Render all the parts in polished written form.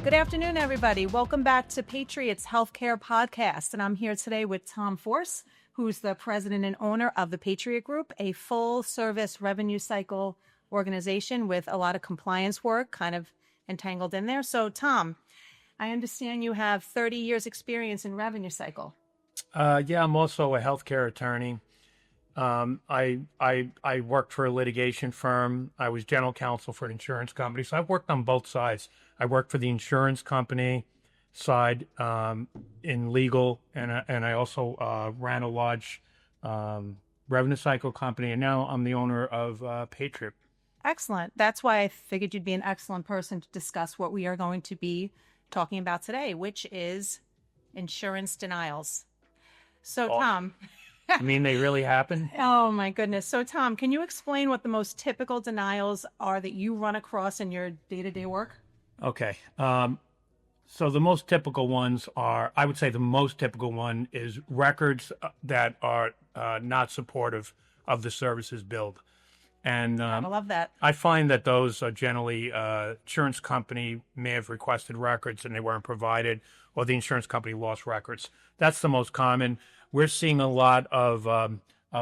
Good afternoon, everybody. Welcome back to Patriots Healthcare Podcast. And I'm here today with Tom Force, who's the president and owner of the Patriot Group, a full-service revenue cycle organization with a lot of compliance work kind of entangled in there. So, Tom, I understand you have 30 years experience in revenue cycle. Yeah, I'm also a healthcare attorney. I worked for a litigation firm. I was general counsel for an insurance company. So I've worked on both sides. I worked for the insurance company side in legal, and I also ran a large revenue cycle company, and now I'm the owner of Patriot. Excellent. That's why I figured you'd be an excellent person to discuss what we are going to be talking about today, which is insurance denials. So, Tom. I mean, they really happen? Oh, my goodness. So, Tom, can you explain what the most typical denials are that you run across in your day-to-day work? Okay. So the most typical ones are, I would say the most typical one is records that are not supportive of the services billed. And I love that. I find that those are generally insurance company may have requested records and they weren't provided, or the insurance company lost records. That's the most common. We're seeing a lot of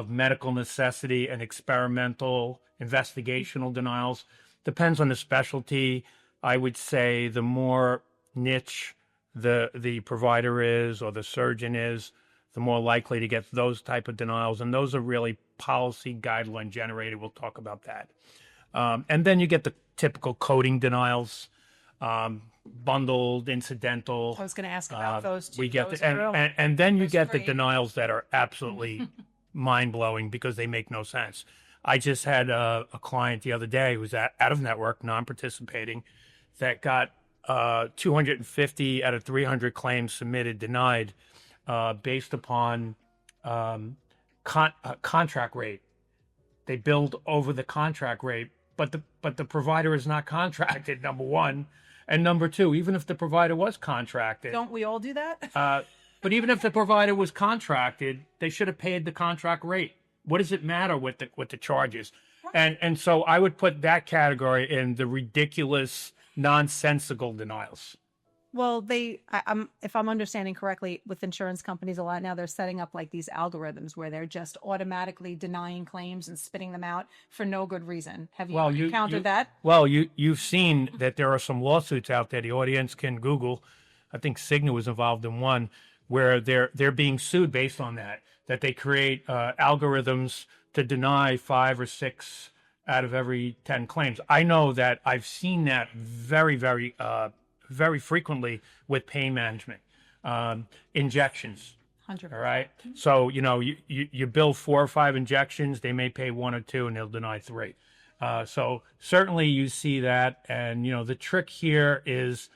medical necessity and experimental investigational denials. Depends on the specialty. I would say the more niche the provider is or the surgeon is, the more likely to get those type of denials. And those are really policy guideline generated. We'll talk about that. And then you get the typical coding denials, bundled, incidental. I was going to ask about those too. We get and then you get the denials that are absolutely mind-blowing because they make no sense. I just had a client the other day who was out of network, non-participating, that got 250 out of 300 claims submitted denied based upon contract rate. They billed over the contract rate, but the provider is not contracted, number one. And number two, even if the provider was contracted. Don't we all do that? But even if the provider was contracted, they should have paid the contract rate. What does it matter what the charges? And so I would put that category in the ridiculous, nonsensical denials. Well, if I'm understanding correctly, with insurance companies a lot now, they're setting up like these algorithms where they're just automatically denying claims and spitting them out for no good reason. Have you encountered that? Well, you've seen that there are some lawsuits out there. The audience can Google. I think Cigna was involved in one where they're being sued based on that they create algorithms to deny 5 or 6 out of every 10 claims. I know that I've seen that very, very very frequently with pain management, injections. 100%. All right. So, you bill 4 or 5 injections, they may pay 1 or 2 and they'll deny 3. So certainly you see that. And, the trick here is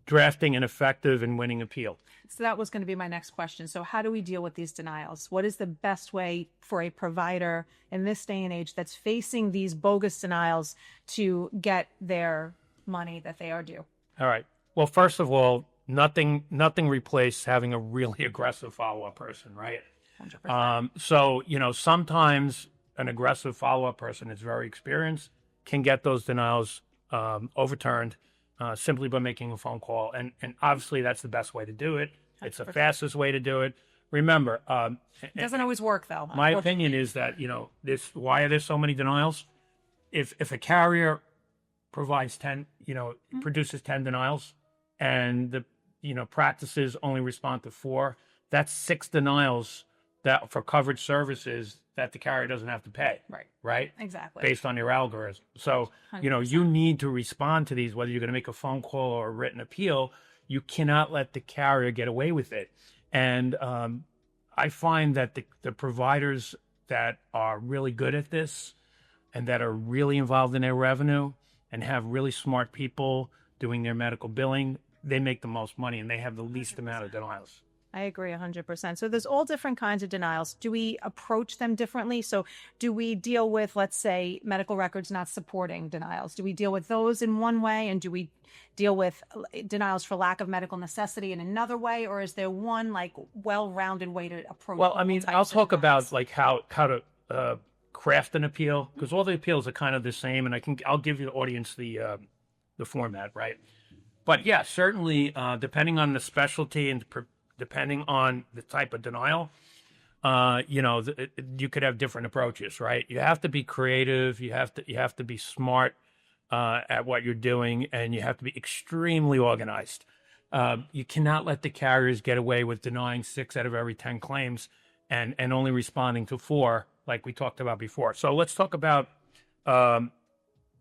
drafting an effective and winning appeal. So that was going to be my next question. So how do we deal with these denials? What is the best way for a provider in this day and age that's facing these bogus denials to get their money that they are due? All right. Well, first of all, nothing replaces having a really aggressive follow-up person, right? 100%. So, sometimes an aggressive follow-up person is very experienced, can get those denials overturned simply by making a phone call. And obviously that's the best way to do it. It's the fastest way to do it. Remember, it doesn't always work though. My opinion is that, why are there so many denials? If a carrier provides 10, produces 10 denials and the, practices only respond to 4, that's 6 denials that for covered services that the carrier doesn't have to pay. Right? Exactly. Based on your algorithm. So, 100%. You need to respond to these, whether you're going to make a phone call or a written appeal. You cannot let the carrier get away with it. And I find that the providers that are really good at this and that are really involved in their revenue and have really smart people doing their medical billing, they make the most money and they have the least 100%. Amount of denials. I agree 100%. So there's all different kinds of denials. Do we approach them differently? So do we deal with, let's say, medical records not supporting denials? Do we deal with those in one way? And do we deal with denials for lack of medical necessity in another way? Or is there one well-rounded way to approach? Well, I mean, I'll talk about how to craft an appeal, because all the appeals are kind of the same. And I'll give you the audience the format, right? But yeah, certainly, depending on the specialty and depending on the type of denial, you could have different approaches, right? You have to be creative. You have to be smart at what you're doing, and you have to be extremely organized. You cannot let the carriers get away with denying 6 out of every 10 claims and only responding to 4, like we talked about before. So let's talk about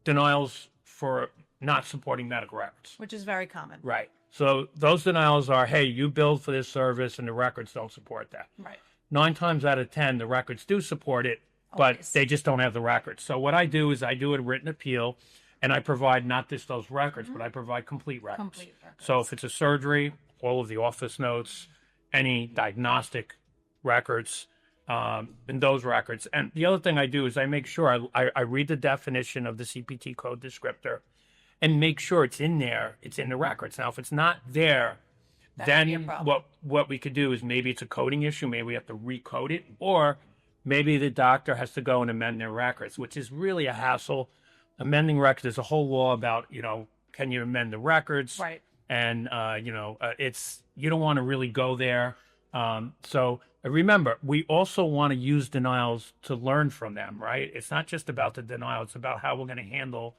denials for not supporting medical records. Which is very common. Right. So those denials are, hey, you billed for this service and the records don't support that. Right. 9 times out of 10, the records do support it, but Always. they just don't have the records. So what I do is I do a written appeal, and I provide not just those records, but I provide complete records. Complete records. So if it's a surgery, all of the office notes, any diagnostic records, and those records. And the other thing I do is I make sure I read the definition of the CPT code descriptor and make sure it's in there, it's in the records. Now, if it's not there, That could be a then problem. what we could do is maybe it's a coding issue, maybe we have to recode it, or maybe the doctor has to go and amend their records, which is really a hassle. Amending records, there's a whole law about, can you amend the records? Right. And, it's, you don't want to really go there. So remember, we also want to use denials to learn from them, right? It's not just about the denial. It's about how we're going to handle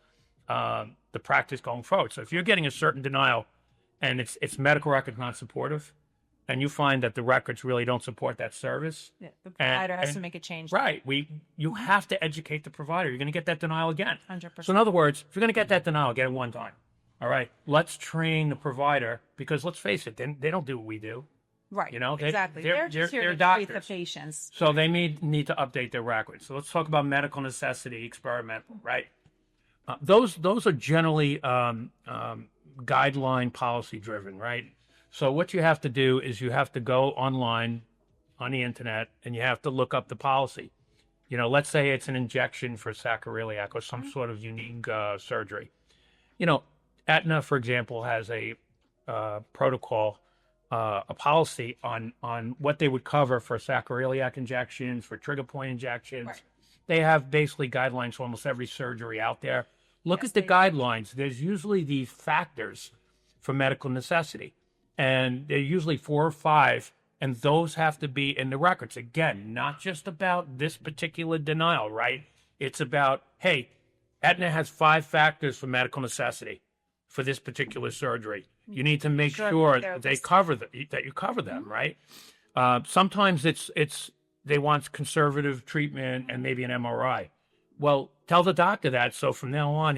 the practice going forward. So if you're getting a certain denial and it's medical records not supportive, and you find that the records really don't support that service, Yeah, the provider has to make a change. right? You have to educate the provider. You're going to get that denial again. 100%. So in other words, if you're going to get that denial, get it one time. All right, let's train the provider, because let's face it, they don't do what we do. Right. They- exactly. they're just here they're to treat the doctors. patients. So they need to update their records. So let's talk about medical necessity, experimental, right? Those are generally guideline policy driven, right? So what you have to do is you have to go online on the internet and you have to look up the policy. Let's say it's an injection for sacroiliac or some sort of unique surgery. Aetna, for example, has a protocol, a policy on what they would cover for sacroiliac injections, for trigger point injections. Right. They have basically guidelines for almost every surgery out there. Look Yes, at the they do. guidelines. There's usually these factors for medical necessity, and they're usually 4 or 5, and those have to be in the records. Again, not just about this particular denial, right? It's about, hey, Aetna has 5 factors for medical necessity for this particular surgery. You need to make sure they're they listed. cover that you cover them, right? Sometimes it's they want conservative treatment and maybe an MRI. Well, tell the doctor that, so from now on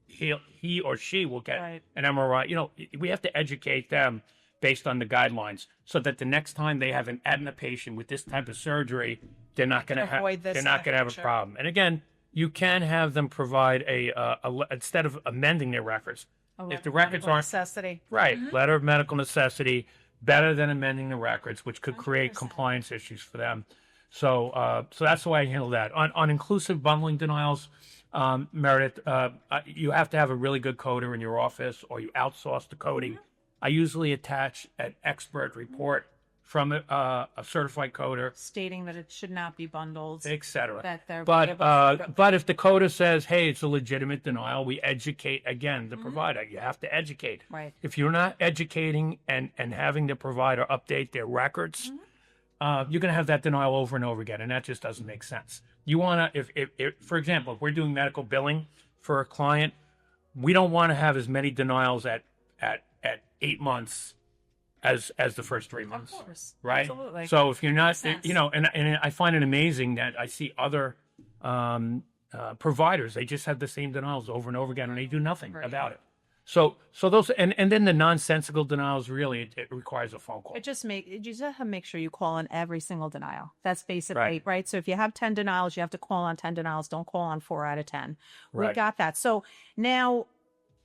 he or she will get Right. an MRI. We have to educate them based on the guidelines, so that the next time they have an Aetna patient with this type of surgery, they're not going to have avoid this they're not in the going to have a future. problem. And again, you can have them provide instead of amending their records, if the records Medical aren't necessity. right, letter of medical necessity, better than amending the records, which could create compliance issues for them. So that's the way I handle that. On inclusive bundling denials, Meredith, you have to have a really good coder in your office, or you outsource the coding. I usually attach an expert report from a certified coder, Stating that it should not be bundled. etc. That they're But able to- but if the coder says, hey, it's a legitimate denial, we educate again the provider. You have to educate. Right. If you're not educating and having the provider update their records, you're going to have that denial over and over again, and that just doesn't make sense. You want to, if for example, if we're doing medical billing for a client, we don't want to have as many denials at 8 months as the first 3 months. Of course. Right. Absolutely. So if you're not, Makes sense. and I find it amazing that I see other providers, they just have the same denials over and over again, and they do nothing Right. about it. So those, and then the nonsensical denials, really, it requires a phone call. You just have to make sure you call on every single denial. That's basically Right. right. So if you have 10 denials, you have to call on 10 denials. Don't call on 4 out of 10. We Right. got that. So now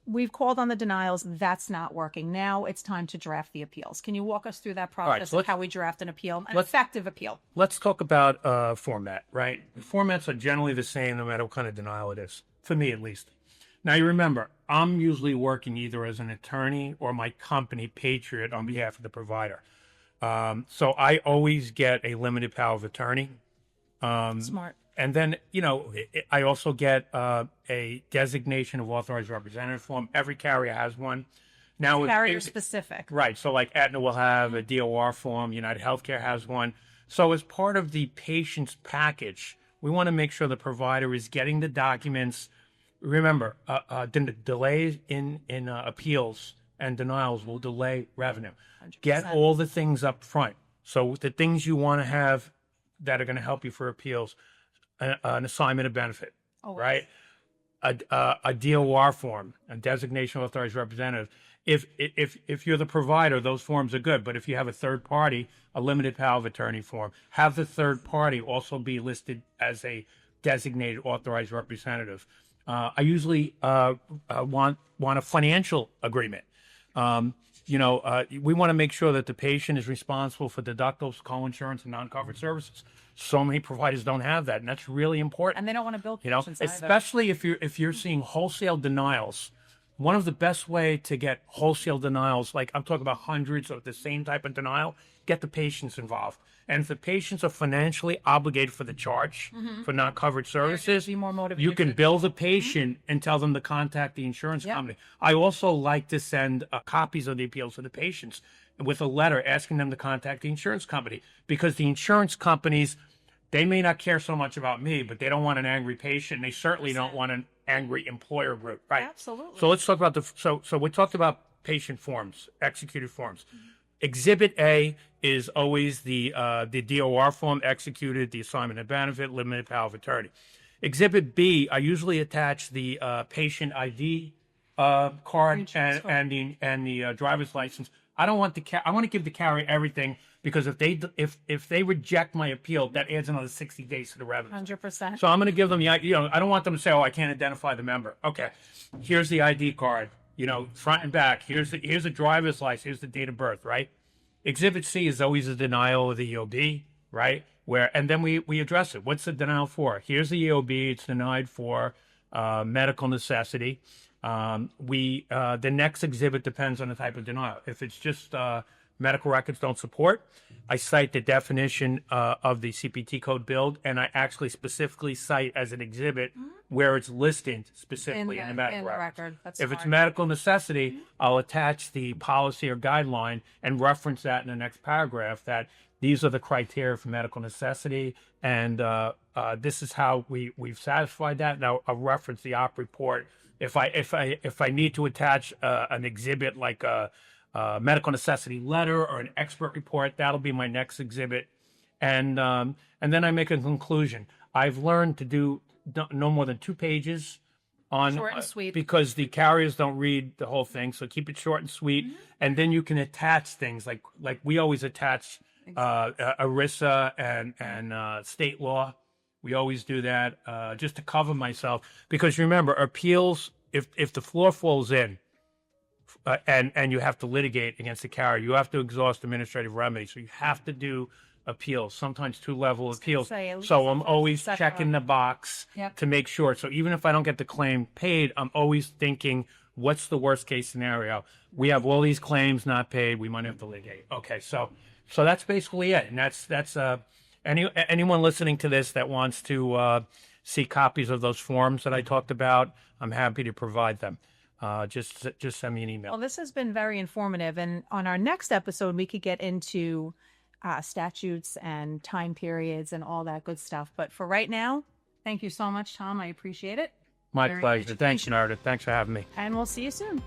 we've called on the denials. That's not working. Now it's time to draft the appeals. Can you walk us through that process so of let's- how we draft an appeal, an let's- effective appeal? Let's talk about format, right? Formats are generally the same no matter what kind of denial it is, for me at least. Now, you remember, I'm usually working either as an attorney or my company, Patriot, on behalf of the provider. So I always get a limited power of attorney. Smart. And then, I also get a designation of authorized representative form. Every carrier has one. Now, Carrier specific. right. So like Aetna will have a DOR form, United Healthcare has one. So as part of the patient's package, we want to make sure the provider is getting the documents. Remember, delays in appeals and denials will delay revenue. 100%. Get all the things up front. So the things you want to have that are going to help you for appeals, an assignment of benefit, right? A DOR form, a designation of authorized representative. If you're the provider, those forms are good. But if you have a third party, a limited power of attorney form, have the third party also be listed as a designated authorized representative. I usually want a financial agreement. We want to make sure that the patient is responsible for deductibles, co-insurance, and non-covered services. So many providers don't have that, and that's really important. And they don't want to bill patients either. Especially if you're seeing wholesale denials. One of the best way to get wholesale denials, like I'm talking about hundreds of the same type of denial, get the patients involved. And if the patients are financially obligated for the charge for non-covered services, be more motivated you can bill the patient and tell them to contact the insurance company. I also like to send copies of the appeals to the patients with a letter asking them to contact the insurance company, because the insurance companies, they may not care so much about me, but they don't want an angry patient. And they certainly don't want an angry employer group, right? Absolutely. So let's talk about so we talked about patient forms, executed forms. Exhibit A is always the DOR form executed, the assignment of benefit, limited power of attorney. Exhibit B, I usually attach the patient ID card and the driver's license. I don't want I want to give the carrier everything, because if they reject my appeal, that adds another 60 days to the revenue. 100%. So I'm going to give them I don't want them to say, oh, I can't identify the member. Okay, here's the ID card, front and back. Here's the driver's license. Here's the date of birth, right? Exhibit C is always a denial of the EOB, right? And then we address it. What's the denial for? Here's the EOB. It's denied for medical necessity. The next exhibit depends on the type of denial. If it's just medical records don't support, I cite the definition of the CPT code build, and I actually specifically cite as an exhibit where it's listed specifically in the medical record. If it's medical necessity, I'll attach the policy or guideline and reference that in the next paragraph, that these are the criteria for medical necessity, and this is how we've satisfied that. Now I'll reference the op report. If I need to attach an exhibit like a medical necessity letter or an expert report, that'll be my next exhibit, and then I make a conclusion. I've learned to do no more than 2 pages on short and sweet, because the carriers don't read the whole thing. So keep it short and sweet, and then you can attach things like we always attach ERISA and state law. We always do that just to cover myself, because remember, appeals, if the floor falls in and you have to litigate against the carrier, you have to exhaust administrative remedies. So you have to do appeals, sometimes 2-level appeals. So I'm always checking the box to make sure. So even if I don't get the claim paid, I'm always thinking, what's the worst case scenario? We have all these claims not paid. We might have to litigate. Okay, so that's basically it. And that's anyone listening to this that wants to see copies of those forms that I talked about, I'm happy to provide them. Just send me an email. Well, this has been very informative. And on our next episode, we could get into statutes and time periods and all that good stuff. But for right now, thank you so much, Tom. I appreciate it. My pleasure. Thanks, Narda. Thanks for having me. And we'll see you soon.